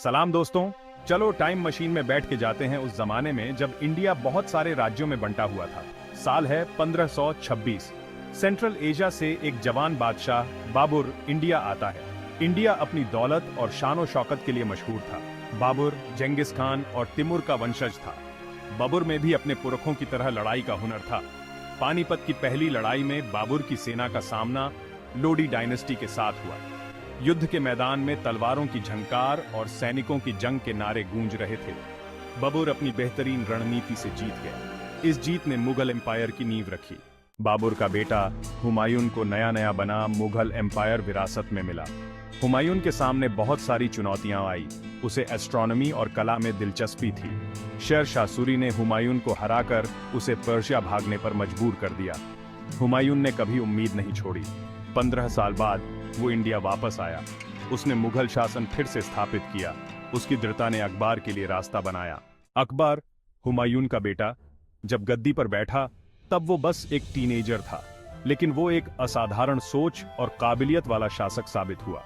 सलाम दोस्तों। चलो टाइम मशीन में बैठ के जाते हैं उस जमाने में जब इंडिया बहुत सारे राज्यों में बंटा हुआ था। साल है 1526। सेंट्रल एशिया से एक जवान बादशाह बाबर इंडिया आता है। इंडिया अपनी दौलत और शान शौकत के लिए मशहूर था। बाबर जेंगिस खान और तिमुर का वंशज था। बाबर में भी अपने पुरखों की तरह लड़ाई का हुनर था। पानीपत की पहली लड़ाई में बाबर की सेना का सामना लोडी डायनेस्टी के साथ हुआ। युद्ध के मैदान में तलवारों की झंकार और सैनिकों की जंग के नारे गूंज रहे थे। बाबर अपनी बेहतरीन रणनीति से जीत गया। इस जीत ने मुगल एम्पायर की नींव रखी। बाबर का बेटा हुमायूं को नया नया बना मुगल एम्पायर विरासत में मिला। हुमायूं के सामने बहुत सारी चुनौतियां आई। उसे एस्ट्रोनॉमी और कला में दिलचस्पी थी। शेर शाह सूरी ने हुमायूं को हराकर उसे पर्शिया भागने पर मजबूर कर दिया। हुमायूं ने कभी उम्मीद नहीं छोड़ी। 15 साल बाद वो इंडिया वापस आया। उसने मुगल शासन फिर से स्थापित किया। उसकी दृढ़ता ने अकबर के लिए रास्ता बनाया। अकबर, हुमायूं का बेटा, जब गद्दी पर बैठा तब वो बस एक टीनेजर था, लेकिन वो एक असाधारण सोच और काबिलियत वाला शासक साबित हुआ।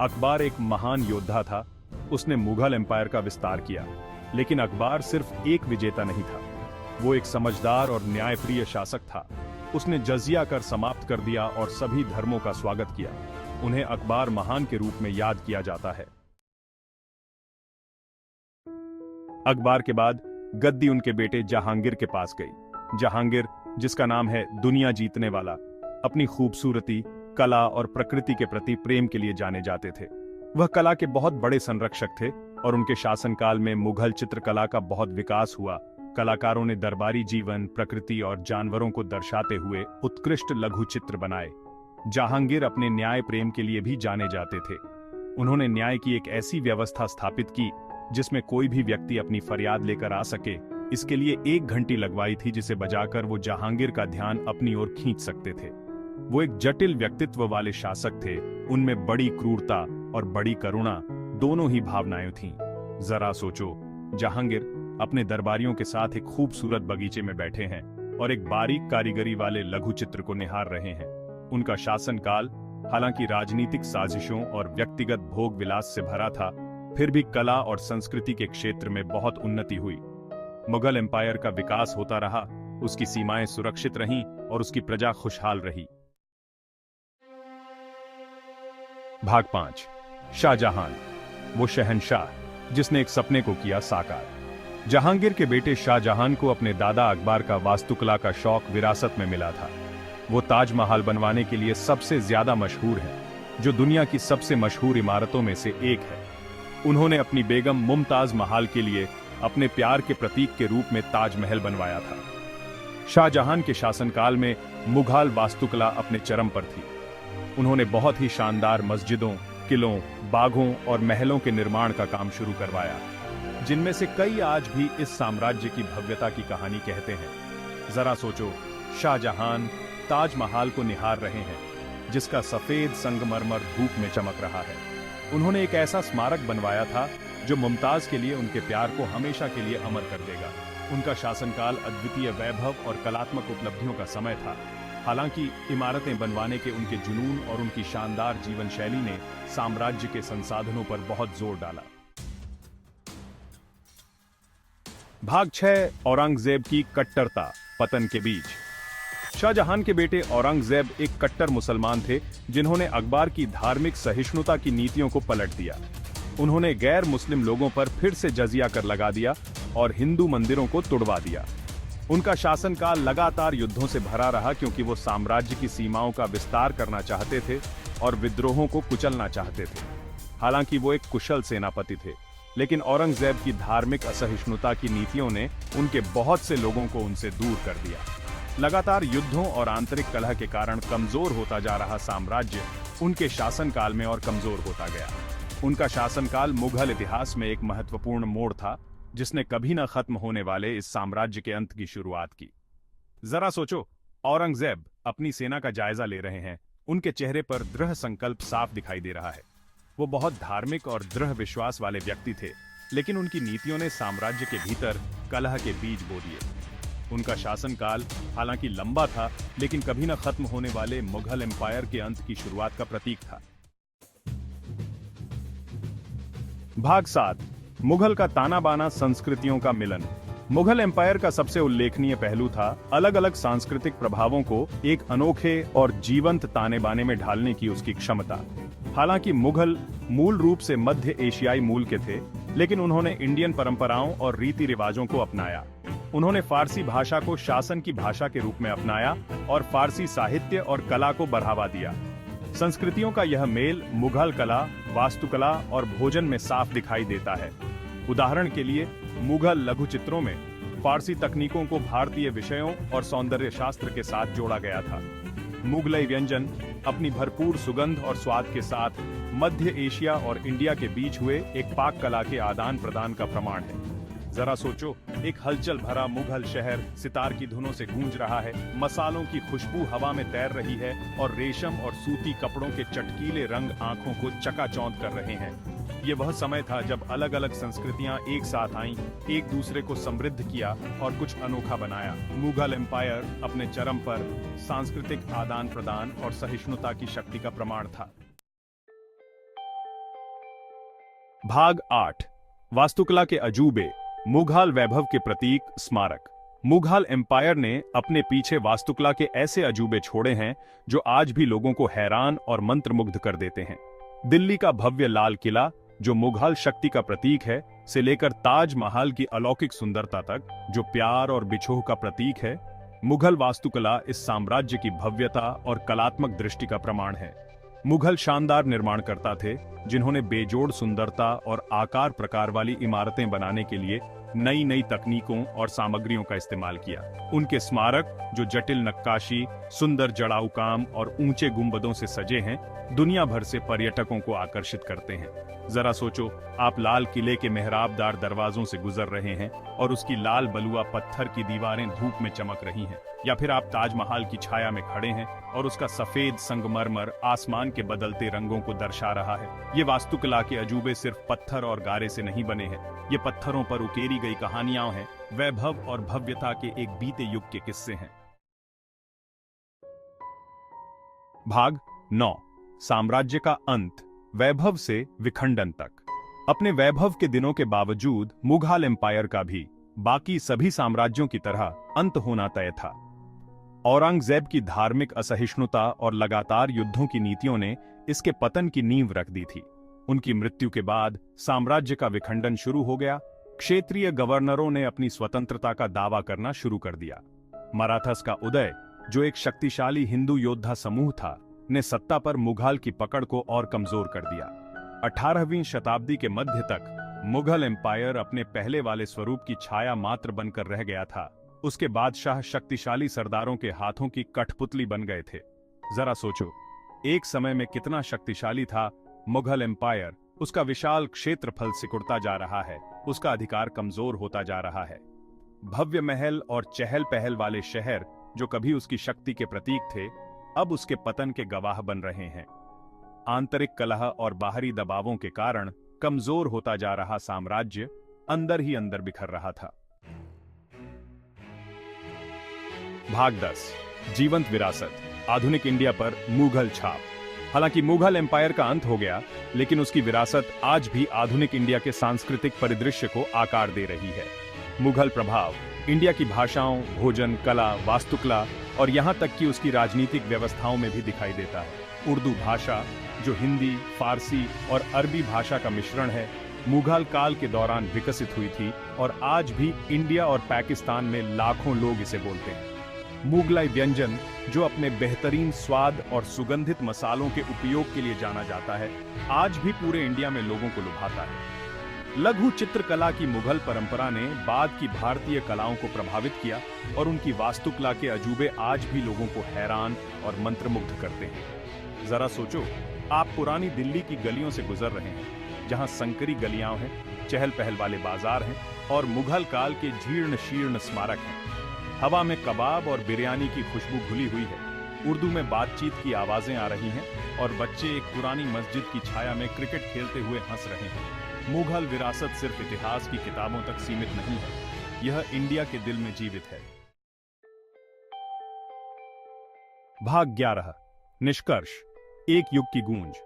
अकबर एक महान योद्धा था। उसने मुगल एम्पायर का विस्तार किया, लेकिन अकबर सिर्फ एक विजेता नहीं था। वो एक समझदार और न्यायप्रिय शासक था। उसने जजिया कर समाप्त कर दिया और सभी धर्मों का स्वागत किया। उन्हें अकबर महान के रूप में याद किया जाता है। अकबर के बाद गद्दी उनके बेटे जहांगीर के पास गई। जहांगीर, जिसका नाम है दुनिया जीतने वाला, अपनी खूबसूरती, कला और प्रकृति के प्रति प्रेम के लिए जाने जाते थे। वह कला के बहुत बड़े संरक्षक थे और उनके शासनकाल में मुगल चित्रकला का बहुत विकास हुआ। कलाकारों ने दरबारी जीवन, प्रकृति और जानवरों को दर्शाते हुए उत्कृष्ट लघु चित्र बनाए। जहांगीर अपने न्याय प्रेम के लिए भी जाने जाते थे। उन्होंने न्याय की एक ऐसी व्यवस्था स्थापित की जिसमें कोई भी व्यक्ति अपनी फरियाद लेकर आ सके। इसके लिए 1 घंटी लगवाई थी, जिसे बजाकर वो जहांगीर का ध्यान अपनी ओर खींच सकते थे। वो एक जटिल व्यक्तित्व वाले शासक थे। उनमें बड़ी क्रूरता और बड़ी करुणा दोनों ही भावनाएं थीं। जरा सोचो, जहांगीर अपने दरबारियों के साथ एक खूबसूरत बगीचे में बैठे हैं और एक बारीक कारीगरी वाले लघु चित्र को निहार रहे हैं। उनका शासनकाल हालांकि राजनीतिक साजिशों और व्यक्तिगत भोग विलास से भरा था, फिर भी कला और संस्कृति के क्षेत्र में बहुत उन्नति हुई। मुगल एम्पायर का विकास होता रहा, उसकी सीमाएं सुरक्षित रहीं और उसकी प्रजा खुशहाल रही। भाग 5। शाहजहां, वो शहंशाह जिसने एक सपने को किया साकार। जहांगीर के बेटे शाहजहां को अपने दादा अकबर का वास्तुकला का शौक विरासत में मिला था। वो ताजमहल बनवाने के लिए सबसे ज्यादा मशहूर है, जो दुनिया की सबसे मशहूर इमारतों में से एक है। उन्होंने अपनी बेगम मुमताज महल के लिए अपने प्यार के प्रतीक के रूप में ताजमहल बनवाया था। शाहजहां के शासनकाल में मुगल वास्तुकला अपने चरम पर थी। उन्होंने बहुत ही शानदार मस्जिदों, किलों, बागों और महलों के निर्माण का काम शुरू करवाया, जिनमें से कई आज भी इस साम्राज्य की भव्यता की कहानी कहते हैं। जरा सोचो, शाहजहां ताजमहल को निहार रहे हैं, जिसका सफेद संगमरमर धूप में चमक रहा है। उन्होंने एक ऐसा स्मारक बनवाया था जो मुमताज के लिए उनके प्यार को हमेशा के लिए अमर कर देगा। उनका शासनकाल अद्वितीय वैभव और कलात्मक उपलब्धियों का समय था। हालांकि इमारतें बनवाने के उनके जुनून और उनकी शानदार जीवन शैली ने साम्राज्य के संसाधनों पर बहुत जोर डाला। भाग 6। औरंगजेब की कट्टरता, पतन के बीच। शाहजहां के बेटे औरंगजेब एक कट्टर मुसलमान थे, जिन्होंने अकबर की धार्मिक सहिष्णुता की नीतियों को पलट दिया। उन्होंने गैर मुस्लिम लोगों पर फिर से जजिया कर लगा दिया और हिंदू मंदिरों को तुड़वा दिया। उनका शासनकाल लगातार युद्धों से भरा रहा, क्योंकि वो साम्राज्य की सीमाओं का विस्तार करना चाहते थे और विद्रोहों को कुचलना चाहते थे। हालांकि वो एक कुशल सेनापति थे, लेकिन औरंगजेब की धार्मिक असहिष्णुता की नीतियों ने उनके बहुत से लोगों को उनसे दूर कर दिया। लगातार युद्धों और आंतरिक कलह के कारण कमजोर होता जा रहा साम्राज्य उनके शासनकाल में और कमजोर होता गया। उनका शासनकाल मुगल इतिहास में एक महत्वपूर्ण मोड़ था, जिसने कभी न खत्म होने वाले इस साम्राज्य के अंत की शुरुआत की। जरा सोचो, औरंगजेब अपनी सेना का जायजा ले रहे हैं। उनके चेहरे पर दृढ़ संकल्प साफ दिखाई दे रहा है। वो बहुत धार्मिक और दृढ़ विश्वास वाले व्यक्ति थे, लेकिन उनकी नीतियों ने साम्राज्य के भीतर कलह के बीज बो दिए। उनका शासनकाल हालांकि लंबा था, लेकिन कभी न खत्म होने वाले मुगल एम्पायर के अंत की शुरुआत का प्रतीक था। भाग 7। मुगल का ताना बाना संस्कृतियों का मिलन। मुगल एम्पायर का सबसे उल्लेखनीय पहलू था अलग अलग सांस्कृतिक प्रभावों को एक अनोखे और जीवंत ताने बाने में ढालने की उसकी क्षमता। हालांकि मुगल मूल रूप से मध्य एशियाई मूल के थे, लेकिन उन्होंने इंडियन परंपराओं और रीति रिवाजों को अपनाया। उन्होंने फारसी भाषा को शासन की भाषा के रूप में अपनाया और फारसी साहित्य और कला को बढ़ावा दिया। संस्कृतियों का यह मेल मुगल कला, वास्तुकला और भोजन में साफ दिखाई देता है। उदाहरण के लिए, मुगल लघु चित्रों में फारसी तकनीकों को भारतीय विषयों और सौंदर्य शास्त्र के साथ जोड़ा गया था। मुगलई व्यंजन अपनी भरपूर सुगंध और स्वाद के साथ मध्य एशिया और इंडिया के बीच हुए एक पाक कला के आदान प्रदान का प्रमाण है। जरा सोचो, एक हलचल भरा मुगल शहर सितार की धुनों से गूंज रहा है, मसालों की खुशबू हवा में तैर रही है और रेशम और सूती कपड़ों के चटकीले रंग आंखों को चकाचौंध कर रहे हैं। ये वह समय था जब अलग अलग संस्कृतियां एक साथ आईं, एक दूसरे को समृद्ध किया और कुछ अनोखा बनाया। मुगल एम्पायर अपने चरम पर सांस्कृतिक आदान प्रदान और सहिष्णुता की शक्ति का प्रमाण था। भाग 8। वास्तुकला के अजूबे, मुगल वैभव के प्रतीक, स्मारक। मुगल एम्पायर ने अपने पीछे वास्तुकला के ऐसे अजूबे छोड़े हैं जो आज भी लोगों को हैरान और मंत्रमुग्ध कर देते हैं। दिल्ली का भव्य लाल किला, जो मुगल शक्ति का प्रतीक है, से लेकर ताजमहल की अलौकिक सुंदरता तक, जो प्यार और बिछोह का प्रतीक है, मुगल वास्तुकला इस साम्राज्य की भव्यता और कलात्मक दृष्टि का प्रमाण है। मुगल शानदार निर्माणकर्ता थे, जिन्होंने बेजोड़ सुंदरता और आकार प्रकार वाली इमारतें बनाने के लिए नई नई तकनीकों और सामग्रियों का इस्तेमाल किया। उनके स्मारक, जो जटिल नक्काशी, सुंदर जड़ाऊ काम और ऊंचे गुंबदों से सजे हैं, दुनिया भर से पर्यटकों को आकर्षित करते हैं। जरा सोचो, आप लाल किले के मेहराबदार दरवाजों से गुजर रहे हैं और उसकी लाल बलुआ पत्थर की दीवारें धूप में चमक रही हैं, या फिर आप ताजमहल की छाया में खड़े हैं और उसका सफेद संगमरमर आसमान के बदलते रंगों को दर्शा रहा है। ये वास्तुकला के अजूबे सिर्फ पत्थर और गारे से नहीं बने हैं, ये पत्थरों पर उकेरी गई कहानियां हैं, वैभव और भव्यता के एक बीते युग के किस्से हैं। भाग 9। साम्राज्य का अंत, वैभव से विखंडन तक। अपने वैभव के दिनों के बावजूद मुगल एम्पायर का भी बाकी सभी साम्राज्यों की तरह अंत होना तय था। औरंगजेब की धार्मिक असहिष्णुता और लगातार युद्धों की नीतियों ने इसके पतन की नींव रख दी थी। उनकी मृत्यु के बाद साम्राज्य का विखंडन शुरू हो गया। क्षेत्रीय गवर्नरों ने अपनी स्वतंत्रता का दावा करना शुरू कर दिया। मराठस का उदय, जो एक शक्तिशाली हिंदू योद्धा समूह था, ने सत्ता पर मुगल की पकड़ को और कमजोर कर दिया। 18वीं शताब्दी के मध्य तक मुगल एम्पायर अपने पहले वाले स्वरूप की छाया मात्र बनकर रह गया था। उसके बादशाह शक्तिशाली सरदारों के हाथों की कठपुतली बन गए थे। जरा सोचो, एक समय में कितना शक्तिशाली था मुगल एम्पायर। उसका विशाल क्षेत्रफल सिकुड़ता जा रहा है, उसका अधिकार कमजोर होता जा रहा है। भव्य महल और चहल पहल वाले शहर, जो कभी उसकी शक्ति के प्रतीक थे, अब उसके पतन के गवाह बन रहे हैं। आंतरिक कलह और बाहरी दबावों के कारण कमजोर होता जा रहा साम्राज्य अंदर ही अंदर बिखर रहा था। भाग 10। जीवंत विरासत, आधुनिक इंडिया पर मुगल छाप। हालांकि मुगल एम्पायर का अंत हो गया, लेकिन उसकी विरासत आज भी आधुनिक इंडिया के सांस्कृतिक परिदृश्य को आकार दे रही है। मुगल प्रभाव इंडिया की भाषाओं, भोजन, कला, वास्तुकला और यहां तक कि उसकी राजनीतिक व्यवस्थाओं में भी दिखाई देता है। उर्दू भाषा, जो हिंदी, फारसी और अरबी भाषा का मिश्रण है, मुगल काल के दौरान विकसित हुई थी और आज भी इंडिया और पाकिस्तान में लाखों लोग इसे बोलते हैं। मुगलाई व्यंजन, जो अपने बेहतरीन स्वाद और सुगंधित मसालों के उपयोग के लिए जाना जाता है, आज भी पूरे इंडिया में लोगों को लुभाता है। लघु चित्रकला की मुगल परंपरा ने बाद की भारतीय कलाओं को प्रभावित किया और उनकी वास्तुकला के अजूबे आज भी लोगों को हैरान और मंत्रमुग्ध करते हैं। जरा सोचो, आप पुरानी दिल्ली की गलियों से गुजर रहे हैं, जहां संकरी गलियां हैं, चहल पहल वाले बाजार हैं और मुगल काल के जीर्ण शीर्ण स्मारक हैं। हवा में कबाब और बिरयानी की खुशबू घुली हुई है। उर्दू में बातचीत की आवाजें आ रही हैं और बच्चे एक पुरानी मस्जिद की छाया में क्रिकेट खेलते हुए हंस रहे हैं। मुगल विरासत सिर्फ इतिहास की किताबों तक सीमित नहीं है, यह इंडिया के दिल में जीवित है। भाग 11। निष्कर्ष, एक युग की गूंज।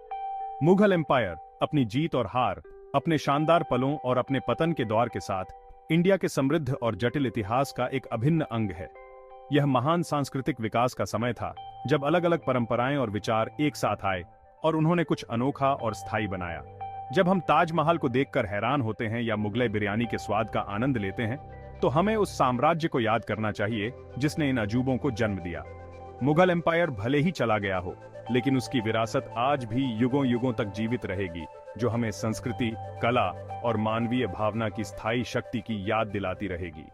मुगल एम्पायर अपनी जीत और हार, अपने शानदार पलों और अपने पतन के दौर के साथ इंडिया के समृद्ध और जटिल इतिहास का एक अभिन्न अंग है। यह महान सांस्कृतिक विकास का समय था जब अलग अलग परंपराएं और विचार एक साथ आए और उन्होंने कुछ अनोखा और स्थायी बनाया। जब हम ताजमहल को देखकर हैरान होते हैं या मुगलई बिरयानी के स्वाद का आनंद लेते हैं, तो हमें उस साम्राज्य को याद करना चाहिए जिसने इन अजूबों को जन्म दिया। मुगल एम्पायर भले ही चला गया हो, लेकिन उसकी विरासत आज भी युगों युगों तक जीवित रहेगी, जो हमें संस्कृति, कला और मानवीय भावना की स्थायी शक्ति की याद दिलाती रहेगी।